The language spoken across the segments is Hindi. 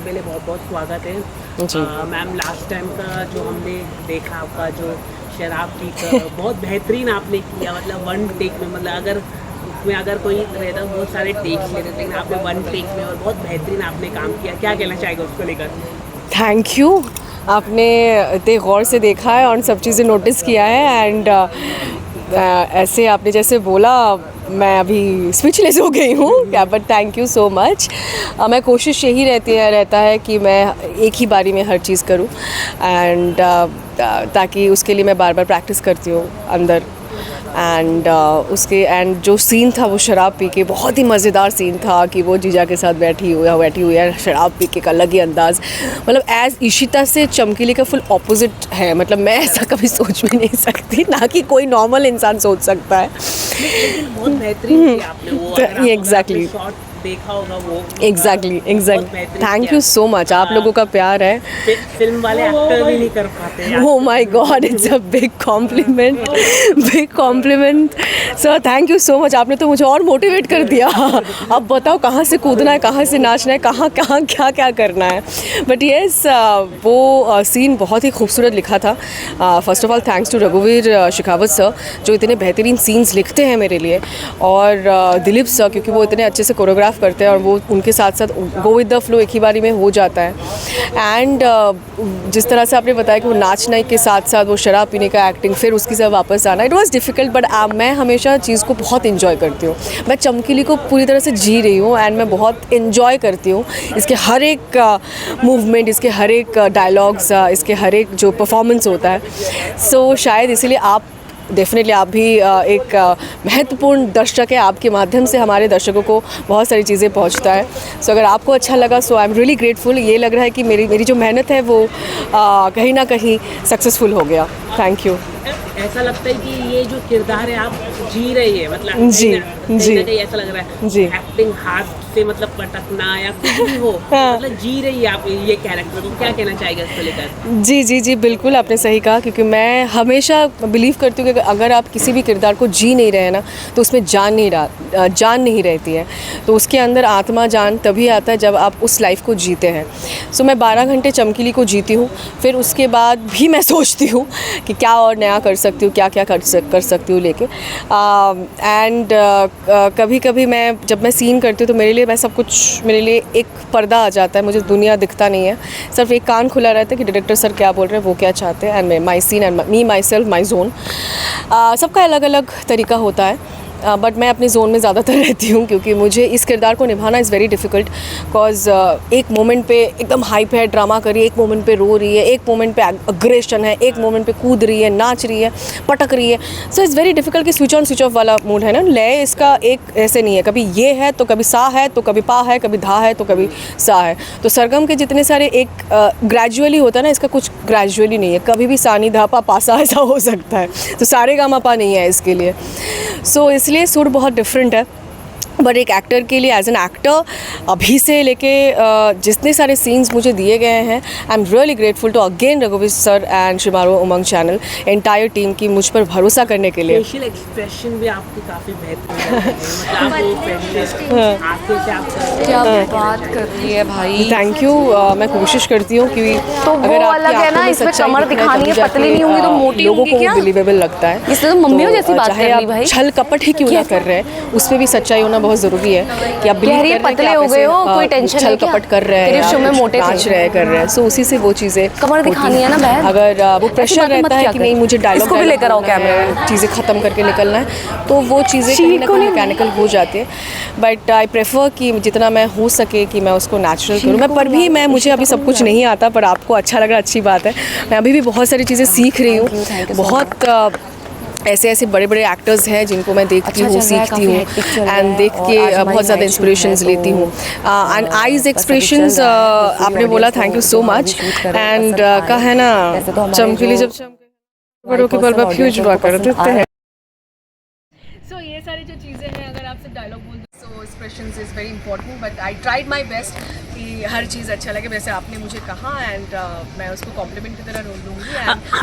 पहले बहुत बहुत स्वागत है मैम। लास्ट टाइम का जो हमने देखा आपका जो शराब पी कर बहुत बेहतरीन आपने किया, मतलब वन टेक में, मतलब अगर उसमें अगर कोई रहता बहुत सारे टेक्स लेते थे, लेकिन आपने वन टेक में और बहुत बेहतरीन आपने काम किया। क्या कहना चाहेगा उसको लेकर? थैंक यू, आपने इतने गौर से देखा है और सब चीज़ें नोटिस किया है एंड ऐसे आपने जैसे बोला मैं अभी स्पीचलेस हो गई हूँ क्या, but thank you so much. मैं कोशिश यही रहता है कि मैं एक ही बारी में हर चीज़ करूँ एंड ताकि उसके लिए मैं बार बार प्रैक्टिस करती हूँ अंदर एंड एंड जो सीन था वो शराब पी के बहुत ही मज़ेदार सीन था कि वो जीजा के साथ बैठी हुई है शराब पी के, एक अलग ही अंदाज़, मतलब एज इशिता से चमकीली का फुल ऑपोजिट है। मतलब मैं ऐसा कभी सोच भी नहीं सकती, ना कि कोई नॉर्मल इंसान सोच सकता है। लेकिन बहुत बेहतरीन आपने वो एग्जैक्टली देखा होगा वो। Exactly thank you so much, आप लोगों का प्यार है। फिल्म वाले एक्टर भी नहीं कर पाते। Oh my God, it's a big complement sir, thank you so much. आपने तो मुझे और मोटिवेट कर दिया। अब बताओ कहाँ से कूदना है, कहाँ से नाचना है, कहाँ क्या क्या करना है। बट येस, वो सीन बहुत ही खूबसूरत लिखा था। First of all thanks to रघुवीर शेखावत सर जो इतने बेहतरीन सीन्स लिखते हैं मेरे लिए, और दिलीप सर क्योंकि वो इतने अच्छे से कोरियोग्राफ करते हैं और वो उनके साथ साथ गो विद द फ्लो एक ही बारी में हो जाता है। एंड जिस तरह से आपने बताया कि वो नाचने के साथ साथ वो शराब पीने का एक्टिंग, फिर उसकी से वापस आना, इट वाज डिफ़िकल्ट, बट मैं हमेशा चीज़ को बहुत इन्जॉय करती हूँ। मैं चमकीली को पूरी तरह से जी रही हूँ एंड मैं बहुत इन्जॉय करती हूँ इसके हर एक मूवमेंट, इसके हर एक डायलॉग्स, इसके हर एक जो परफॉर्मेंस होता है। सो शायद इसीलिए आप डेफिनेटली आप भी एक महत्वपूर्ण दर्शक है, आपके माध्यम से हमारे दर्शकों को बहुत सारी चीज़ें पहुंचता है। सो अगर आपको अच्छा लगा, सो आई एम रियली ग्रेटफुल। ये लग रहा है कि मेरी जो मेहनत है वो कहीं ना कहीं सक्सेसफुल हो गया। Thank you. ऐसा लगता है कि ये जो किरदार है आप जी रही है, मतलब जी कहीं ऐसा लग रहा है जी एक्टिंग हाथ से मतलब पटकना या कुछ भी हो, मतलब जी रही है आप ये कैरेक्टर को। क्या कहना चाहेगा इसको लेकर? जी बिल्कुल, आपने सही कहा, क्योंकि मैं हमेशा बिलीव करती हूँ कि अगर आप किसी भी किरदार को जी नहीं रहे ना तो उसमें जान नहीं रहती है। तो उसके अंदर आत्मा जान तभी आता है जब आप उस लाइफ को जीते हैं। सो मैं 12 घंटे चमकीली को जीती हूँ, फिर उसके बाद भी मैं सोचती हूँ कि क्या और नया कर सकती हूँ, क्या कर सकती हूँ लेके। एंड कभी कभी जब मैं सीन करती हूँ तो मेरे लिए एक पर्दा आ जाता है, मुझे दुनिया दिखता नहीं है, सिर्फ एक कान खुला रहता है कि डायरेक्टर सर क्या बोल रहे हैं, वो क्या चाहते हैं, and my scene and me myself my zone. सबका अलग अलग तरीका होता है, बट मैं अपनी जोन में ज़्यादातर रहती हूँ क्योंकि मुझे इस किरदार को निभाना इज़ वेरी डिफ़िकल्ट। बिकॉज एक मोमेंट पे एकदम हाइप है, ड्रामा कर रही है, एक मोमेंट पे रो रही है, एक मोमेंट पे अग्रेशन है, एक मोमेंट पे कूद रही है, नाच रही है, पटक रही है। सो इट्स वेरी डिफ़िकल्ट कि स्विच ऑन स्विच ऑफ वाला मूड है ना। लय इसका एक ऐसे नहीं है, कभी ये है तो कभी सा है तो कभी पा है, कभी धा है तो कभी सा है। तो सरगम के जितने सारे एक ग्रेजुअली होता है ना, इसका कुछ ग्रेजुअली नहीं है, कभी भी सा नी धा पा पा सा ऐसा हो सकता है। तो सारे गा मा पा नहीं है इसके लिए। सो इसलिए सुर बहुत डिफरेंट है, बट एक एक्टर के लिए एज एन एक्टर अभी से लेके जितने सारे सीन्स मुझे दिए गए हैं, I am really grateful to again रघुवीर sir and Shemaroo Umang channel entire team की मुझ पर भरोसा करने के लिए। फेशियल एक्सप्रेशन भी आपकी काफ़ी बेहतरीन है, मतलब क्या बात कर रही है भाई। Thank you. मैं कोशिश करती हूँ कि तो वो अलग है ना, इसमें कमर दिखानी है, पतली नहीं होंगी तो मोटी लोगों होंगी को क्या? बिलीवेबल लगता है। इसलिए तो मम्मियों जैसी बात कर रही भाई। छल कपट ही क्यों ना कर रहे हैं, उसमें भी सच्चाई होना बहुत ज़रूरी है कि आप बिलीव कर रहे हैं पतले हो गए हो, कोई टेंशन छल कपट कर रहे हैं, शो में मोटे नाच रहे कर रहे हैं। सो उसी से वो चीज़ें कमर दिखानी है ना बहन। अगर वो प्रेशर रहता है कि नहीं मुझे डायलॉग भी लेकर आओ कैमरे, चीज़ें ख़त्म करके निकलना है, तो वो चीज़ें कहीं ना कहीं मैकेनिकल हो जाती है। बट आई प्रेफर कि जितना मैं हो सके कि मैं उसको नेचुरल करूँ। मैं पर भी मुझे अभी सब कुछ नहीं आता, पर आपको अच्छा लग रहा, अच्छी बात है। मैं अभी भी बहुत सारी चीज़ें सीख रही हूँ। बहुत ऐसे बड़े बड़े एक्टर्स हैं जिनको मैं देखती हूँ, सीखती हूँ एंड देख के बहुत ज़्यादा इंस्पिरेशंस लेती हूँ। एंड आईज एक्सप्रेशंस आपने बोला, thank you so much. And कहा है ना, चमकीली जब चमके बड़ों के बल पर फ्यूज हुआ कर देते हैं। सो ये सारी जो चीज़ें हैं, अगर आप सिर्फ डायलॉग बोल दो, so expressions is very important, but I tried my best कि हर चीज़ अच्छा लगे, वैसे आपने मुझे कहा एंड मैं उसको कॉम्प्लीमेंट की तरह लूँगी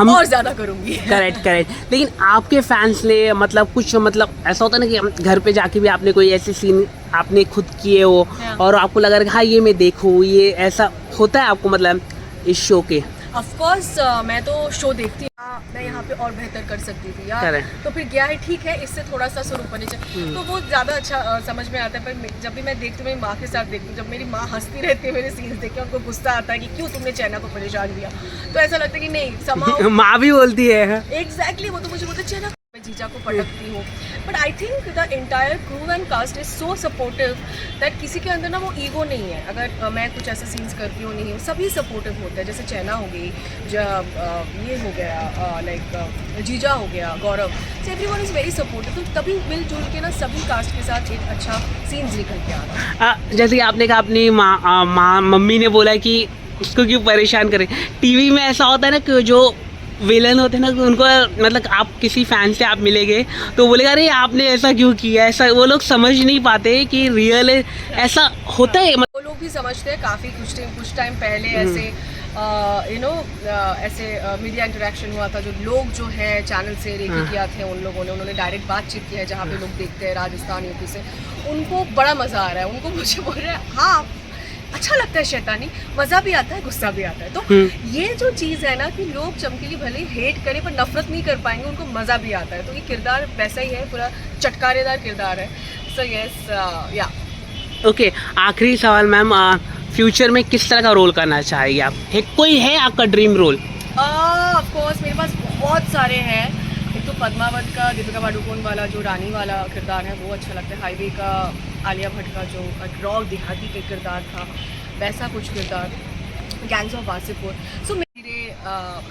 एंड और ज़्यादा करूँगी। करेक्ट। लेकिन आपके फैंस ने मतलब कुछ मतलब ऐसा होता है ना कि हम घर पे जाके भी आपने कोई ऐसे सीन आपने खुद किए हो और आपको लगा कि हाँ ये मैं देखूँ, ये ऐसा होता है आपको मतलब इस शो के? ऑफ कोर्स मैं तो शो देखती हूँ, मैं यहाँ पे और बेहतर कर सकती थी यार, Correct. तो फिर गया है, ठीक है, इससे थोड़ा सा शुरू होने चाहिए, तो वो ज़्यादा अच्छा समझ में आता है। पर जब भी मैं देखती हूँ, मेरी माँ के साथ देखती हूँ, जब मेरी माँ हंसती रहती है मेरे सीन्स देख के, उनको गुस्सा आता है कि क्यों तुमने चैना को परेशान किया, तो ऐसा लगता है कि नहीं समाओ माँ भी बोलती है एग्जैक्टली, वो तो मुझे बोलते चैना, मैं जीजा को पटकती हूँ। But I think the entire crew and cast is so supportive that किसी के अंदर ना वो ईगो नहीं है। अगर मैं कुछ ऐसे सीन्स करती हूँ नहीं, सभी सपोर्टिव होते हैं। जैसे चैना हो गई, जब ये हो गया लाइक जीजा हो गया, Gaurav, so everyone is very supportive. तो तभी मिलजुल के ना सभी कास्ट के साथ एक अच्छा सीन्स निकल के आ रहा है। जैसे कि आपने कहा अपनी मम्मी ने बोला कि उसको क्यों परेशान करें। टीवी में ऐसा होता है ना कि जो विलन होते हैं ना, उनको मतलब आप किसी फैन से आप मिलेंगे तो बोलेगा अरे आपने ऐसा क्यों किया, ऐसा वो लोग समझ नहीं पाते कि रियल ऐसा होता है। वो लोग भी समझते हैं। काफ़ी कुछ टाइम पहले ऐसे ऐसे मीडिया इंटरेक्शन हुआ था, जो लोग जो है चैनल से रेकी किया थे उन लोगों ने, उन्होंने डायरेक्ट बातचीत की है जहाँ पे लोग देखते हैं राजस्थान यूपी से, उनको बड़ा मज़ा आ रहा है। उनको मुझे बोल रहे हैं हाँ अच्छा लगता है शैतानी, मज़ा भी आता है, गुस्सा भी आता है। तो ये जो चीज़ है ना कि लोग चमकीली भले ही हेट करें पर नफरत नहीं कर पाएंगे, उनको मज़ा भी आता है। तो ये किरदार वैसा ही है, पूरा चटकारेदार किरदार है। सो यस या ओके, आखिरी सवाल मैम, फ्यूचर में किस तरह का रोल करना चाहेंगे आप? कोई है आपका ड्रीम रोल? ऑफ कोर्स मेरे पास बहुत सारे हैं। एक तो पद्मावत का दीपिका पादुकोण वाला जो रानी वाला किरदार है वो अच्छा लगता है। हाईवे का आलिया भट्ट का जो रॉ देहाती का किरदार था, वैसा कुछ किरदार। Gangs of Wasseypur. सो मेरे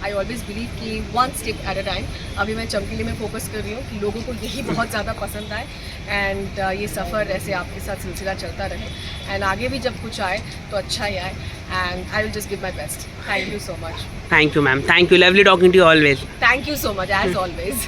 आई ऑलवेज बिलीव कि one step at a time. अभी मैं चमकीली में फोकस कर रही हूँ कि लोगों को यही बहुत ज़्यादा पसंद आए एंड ये सफ़र ऐसे आपके साथ सिलसिला चलता रहे एंड आगे भी जब कुछ आए तो अच्छा ही आए and I will just give my best. Thank you so much. Thank you ma'am, thank you, lovely talking to you always. Thank you so much as always.